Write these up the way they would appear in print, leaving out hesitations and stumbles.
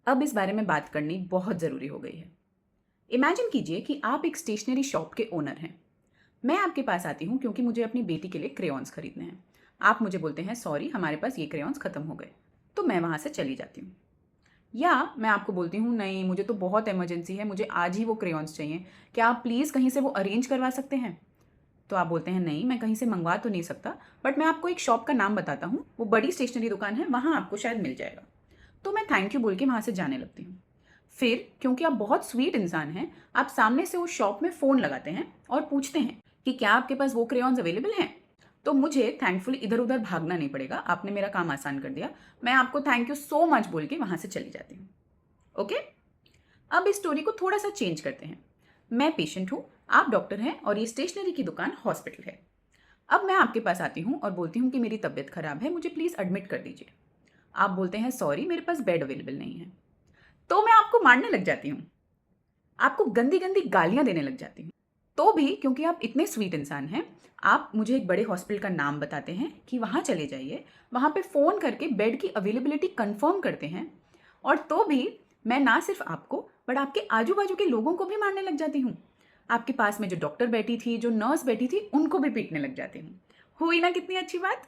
अब इस बारे में बात करनी बहुत ज़रूरी हो गई है। इमेजिन कीजिए कि आप एक स्टेशनरी शॉप के ओनर हैं। मैं आपके पास आती हूँ क्योंकि मुझे अपनी बेटी के लिए क्रेयॉन्स खरीदने हैं। आप मुझे बोलते हैं सॉरी हमारे पास ये क्रेयॉन्स ख़त्म हो गए। तो मैं वहाँ से चली जाती हूँ। या मैं आपको बोलती हूँ नहीं मुझे तो बहुत इमरजेंसी है, मुझे आज ही वो क्रेयॉन्स चाहिए, क्या आप प्लीज़ कहीं से वो अरेंज करवा सकते हैं? तो आप बोलते हैं नहीं मैं कहीं से मंगवा तो नहीं सकता, बट मैं आपको एक शॉप का नाम बताता हूँ, वो बड़ी स्टेशनरी दुकान है, वहाँ आपको शायद मिल जाएगा। तो मैं थैंक यू बोल के वहाँ से जाने लगती हूँ। फिर क्योंकि आप बहुत स्वीट इंसान हैं, आप सामने से उस शॉप में फ़ोन लगाते हैं और पूछते हैं कि क्या आपके पास वो क्रेयॉन्स अवेलेबल हैं? तो मुझे थैंकफुली इधर-उधर भागना नहीं पड़ेगा, आपने मेरा काम आसान कर दिया। मैं आपको थैंक यू सो मच बोल के वहाँ से चली जाती हूँ। ओके? अब इस स्टोरी को थोड़ा-सा चेंज करते हैं। मैं पेशेंट हूँ, आप डॉक्टर हैं और ये स्टेशनरी की दुकान हॉस्पिटल है। अब मैं आपके पास आती हूँ और बोलती हूँ कि मेरी तबीयत खराब है, मुझे प्लीज़ एडमिट कर दीजिए। आप बोलते हैं सॉरी मेरे पास बेड अवेलेबल नहीं है। तो मैं आपको मारने लग जाती हूँ, आपको गंदी-गंदी गालियाँ देने लग जाती हूँ। तो भी क्योंकि आप इतने स्वीट इंसान हैं, आप मुझे एक बड़े हॉस्पिटल का नाम बताते हैं कि वहाँ चले जाइए, वहाँ पे फ़ोन करके बेड की अवेलेबिलिटी कन्फर्म करते हैं और तो भी मैं ना सिर्फ आपको बट आपके आजू-बाजू के लोगों को भी मारने लग जाती हूँ। आपके पास में जो डॉक्टर बैठी थी, जो नर्स बैठी थी, उनको भी पीटने लग जाती हूँ। हुई ना कितनी अच्छी बात?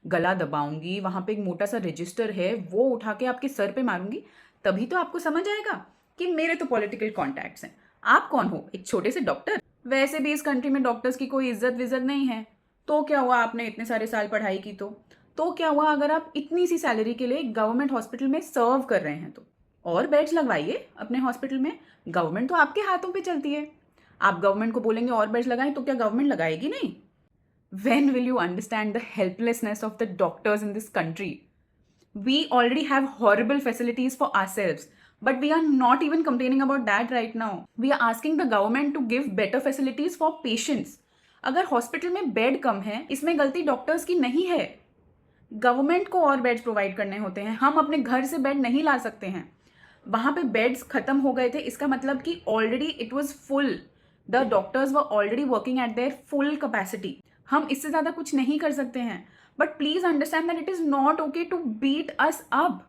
गला दबाऊँगी, वहाँ पे एक मोटा-सा रजिस्टर है, वो उठा के आपके सर पे मारूँगी, तभी तो आपको समझ आएगा कि मेरे तो पॉलिटिकल कॉन्टैक्ट्स हैं। आप कौन हो? एक छोटे से डॉक्टर? वैसे भी इस कंट्री में डॉक्टर्स की कोई इज़्ज़त-विज़्ज़त नहीं है। तो क्या हुआ आपने इतने सारे साल पढ़ाई की तो? तो क्या हुआ अगर आप इतनी सी सैलरी के लिए गवर्नमेंट हॉस्पिटल में सर्व कर रहे हैं तो? और बेड्स लगवाइए अपने हॉस्पिटल में, गवर्नमेंट तो आपके हाथों पे चलती है। आप गवर्नमेंट को बोलेंगे और बेड्स लगाएँ तो क्या गवर्नमेंट लगाएगी नहीं? When will you understand the helplessness of the doctors in this country? We already have horrible facilities for ourselves, but we are not even complaining about that right now. We are asking the government to give better facilities for patients. अगर hospital में bed कम है, इसमें गलती doctors की नहीं है। Government को और बेड्स प्रोवाइड करने होते हैं, हम अपने घर से बेड नहीं ला सकते हैं। वहाँ पे बेड्स खत्म हो गए थे, इसका मतलब कि already it was full, the doctors were already working at their full capacity. हम इससे ज़्यादा कुछ नहीं कर सकते हैं, but please understand that it is not okay to beat us up.